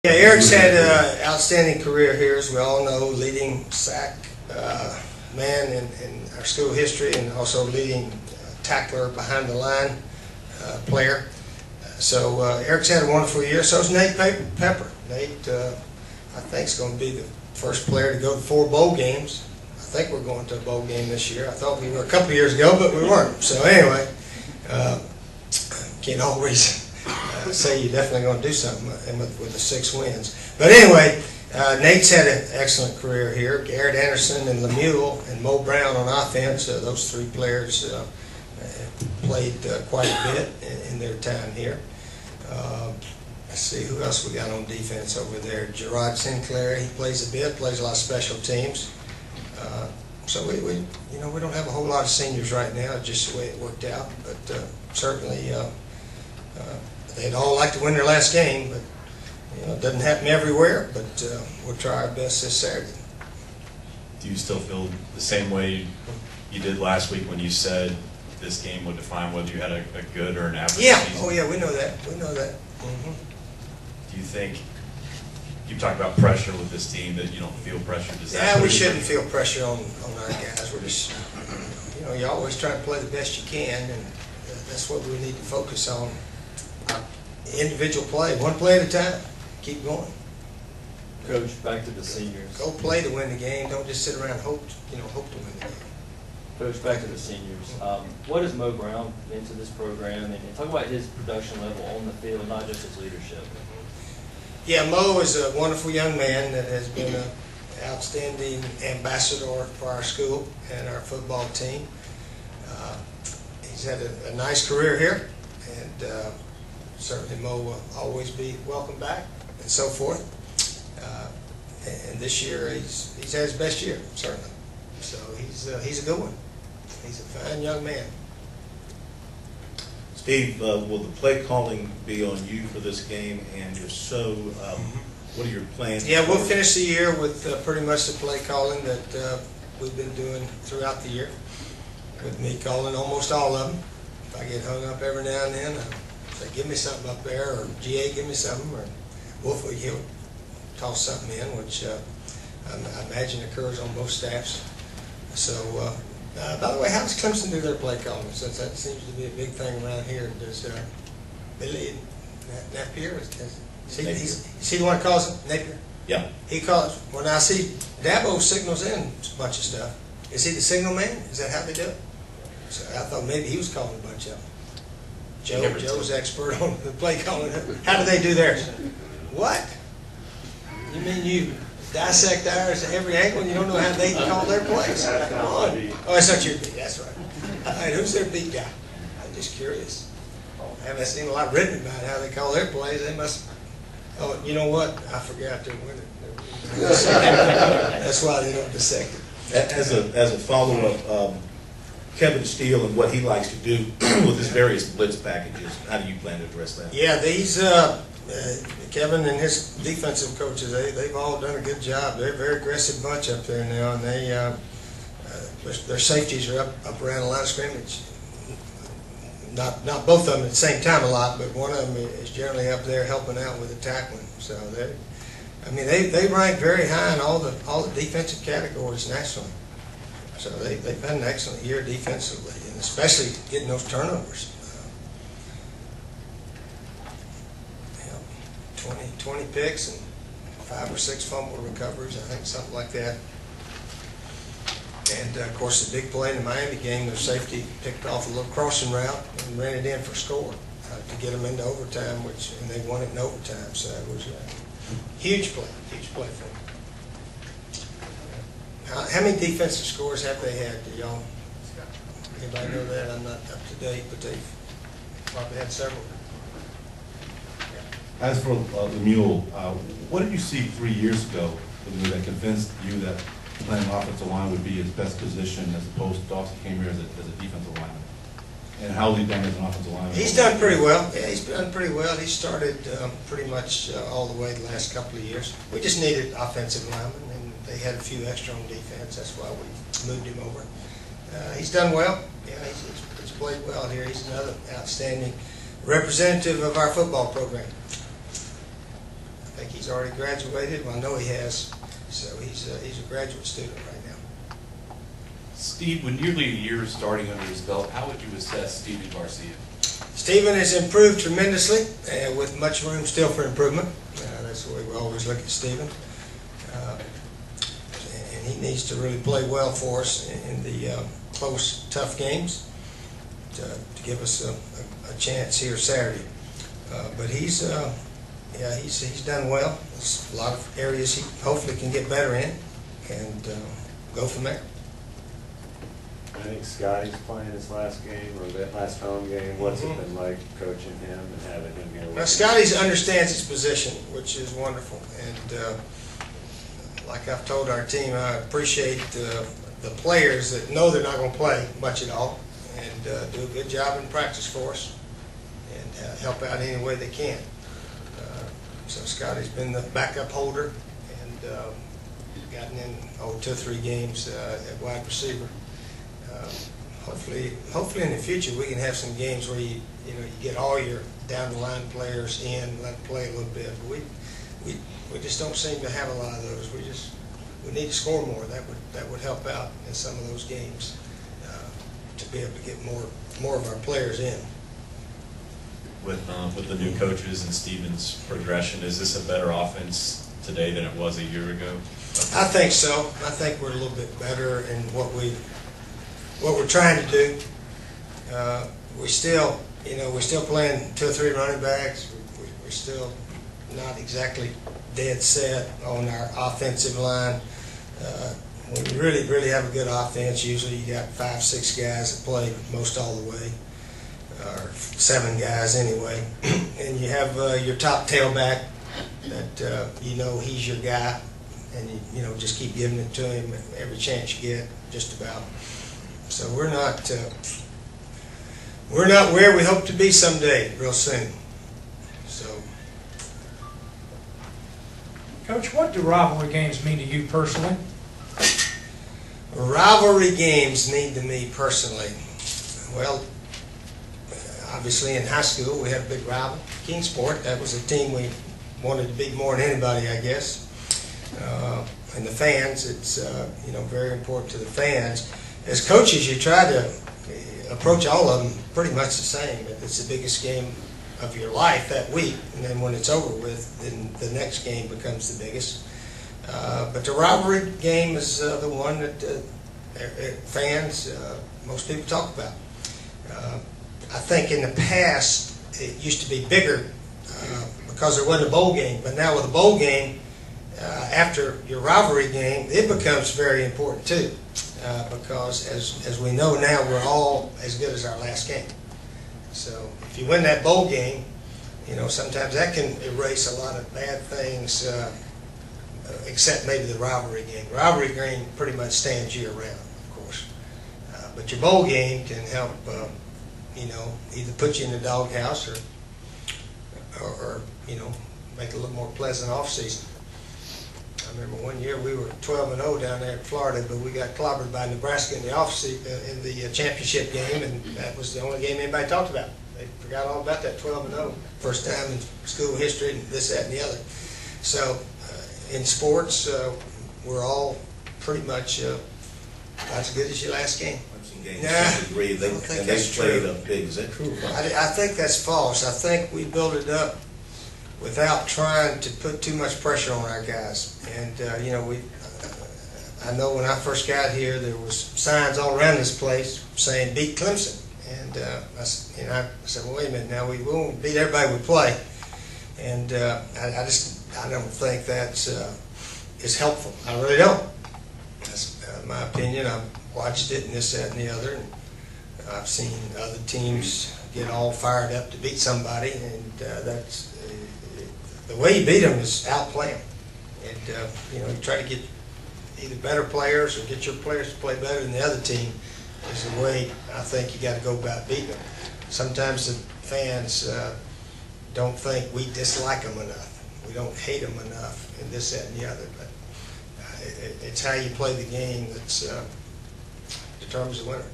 Yeah, Eric's had an outstanding career here, as we all know, leading sack man in our school history, and also leading tackler behind the line player. So Eric's had a wonderful year. So's Nate Pepper. Nate, I think, is going to be the first player to go to 4 bowl games. I think we're going to a bowl game this year. I thought we were a couple of years ago, but we weren't. So anyway, can't always say you're definitely going to do something with the 6 wins. But anyway, Nate's had an excellent career here. Garrett Anderson and Lemuel and Mo Brown on offense, those 3 players played quite a bit in their time here. Let's see, who else we got on defense over there? Gerard Sinclair, he plays a bit, plays a lot of special teams. So we don't have a whole lot of seniors right now, just the way it worked out. But certainly they'd all like to win their last game, but it doesn't happen everywhere. But we'll try our best this Saturday. Do you still feel the same way you did last week when you said this game would define whether you had a good or an average season? Oh yeah, we know that. We know that. Mm-hmm. Do you think, you talked about pressure with this team, that you don't feel pressure? Yeah, we shouldn't feel pressure on our guys. We're just, you always try to play the best you can, and that's what we need to focus on. Individual play, one play at a time. Keep going. Coach, back to the seniors. Go play to win the game. Don't just sit around and hope to win the game. Coach, back to the seniors. What has Mo Brown meant to this program, and talk about his production level on the field, not just his leadership? Yeah, Mo is a wonderful young man that has been an outstanding ambassador for our school and our football team. He's had a nice career here, and certainly Mo will always be welcome back and so forth. And this year he's had his best year, certainly. So he's a good one. He's a fine young man. Steve, will the play calling be on you for this game? And if so, what are your plans? Yeah, we'll finish the year with pretty much the play calling that we've been doing throughout the year, with me calling almost all of them. If I get hung up every now and then, I'll say, give me something up there, or GA, give me something, or Wolf, he'll toss something in, which I imagine occurs on both staffs. So, by the way, how does Clemson do their play calling? Since that seems to be a big thing around here, does Billy Napier, is he the one that calls it? Napier? Yeah. He calls, when I see Dabo signals in a bunch of stuff, is he the signal man? Is that how they do it? So I thought maybe he was calling a bunch of them. Joe's expert on the play calling. How do they do theirs? What? You mean you dissect ours at every angle and you don't know how they call their plays? Come on. Oh, that's not your beat. That's right. All right, who's their beat guy? I'm just curious. I haven't seen a lot written about how they call their plays. They must. Oh, you know what? I forgot to win it. That's why they don't dissect it. As a follow-up, Kevin Steele and what he likes to do with his various blitz packages, how do you plan to address that? Yeah, these Kevin and his defensive coaches, they've all done a good job. They're a very aggressive bunch up there now, and their safeties are up around the line of scrimmage. Not both of them at the same time a lot, but one of them is generally up there helping out with the tackling. So they rank very high in all the defensive categories nationally. So they've had an excellent year defensively, and especially getting those turnovers. 20 picks and 5 or 6 fumble recoveries, I think, something like that. And of course, the big play in the Miami game, their safety picked off a little crossing route and ran it in for a score to get them into overtime, and they won it in overtime. So that was a huge play for them. How many defensive scores have they had? Do y'all? Anybody know that? I'm not up to date, but they've probably had several. As for Lemuel, what did you see 3 years ago that convinced you that playing offensive line would be his best position, as opposed to Dawson came here as a defensive lineman? And how has he done as an offensive lineman? He's done pretty well. Yeah, he's done pretty well. He started pretty much all the way the last couple of years. We just needed offensive linemen, and they had a few extra on defense. That's why we moved him over. He's done well. Yeah, he's played well here. He's another outstanding representative of our football program. think he's already graduated. Well, I know he has. So he's a graduate student right now. Steve, with nearly a year starting under his belt, how would you assess Steven Garcia? Stephen has improved tremendously, with much room still for improvement. That's the way we always look at Stephen. And he needs to really play well for us in the close, tough games to give us a chance here Saturday. But he's done well. There's a lot of areas he hopefully can get better in, and go from there. I think Scotty's playing his last game, or that last home game. What's it been like coaching him and having him here? Now, Scotty understands his position, which is wonderful. And like I've told our team, I appreciate the players that know they're not going to play much at all, and do a good job in practice for us, and help out any way they can. So Scotty's been the backup holder, and gotten in 2 or 3 games at wide receiver. Hopefully in the future we can have some games where you get all your down the line players in, let them play a little bit. But we just don't seem to have a lot of those. We need to score more. That would help out in some of those games, to be able to get more of our players in. With the new coaches and Steven's progression, is this a better offense today than it was a year ago? I think so. I think we're a little bit better in what we're trying to do. We're still playing 2 or 3 running backs. We're still not exactly dead set on our offensive line. When you really have a good offense, usually you got 5, 6 guys that play most all the way, or 7 guys anyway. And you have your top tailback that he's your guy, and you just keep giving it to him every chance you get, just about. So we're not where we hope to be someday, real soon. So, Coach, what do rivalry games mean to you personally? Rivalry games mean to me personally. Well, obviously in high school we had a big rival, Kingsport. That was a team we wanted to beat more than anybody, I guess. And the fans, it's very important to the fans. As coaches, you try to approach all of them pretty much the same. It's the biggest game of your life that week, and then when it's over with, then the next game becomes the biggest. But the rivalry game is the one that fans, most people talk about. I think in the past it used to be bigger because there wasn't a bowl game, but now with a bowl game, after your rivalry game, it becomes very important too. Because as we know now, we're all as good as our last game. So if you win that bowl game, sometimes that can erase a lot of bad things, except maybe the rivalry game. The rivalry game pretty much stands year round, of course. But your bowl game can help, either put you in the doghouse or make it a little more pleasant off season. I remember one year we were 12-0 down there in Florida, but we got clobbered by Nebraska in the in the championship game, and that was the only game anybody talked about. They forgot all about that 12-0, first time in school history, and this, that, and the other. So in sports, we're all pretty much about as good as your last game. Clemson games, Nah, agree. They played up big. Is that true? I think that's false. I think we built it up without trying to put too much pressure on our guys. And I know when I first got here, there was signs all around this place saying "Beat Clemson," and I said, "Well, wait a minute. Now we won't beat everybody we play." And I don't think that's is helpful. I really don't. That's my opinion. I've watched it and this, that, and the other. And I've seen other teams get all fired up to beat somebody, and that's. The way you beat them is outplay them. And, you try to get either better players or get your players to play better than the other team is the way I think you got to go about beating them. Sometimes the fans don't think we dislike them enough. We don't hate them enough, and this, that, and the other. But it's how you play the game that determines the winner.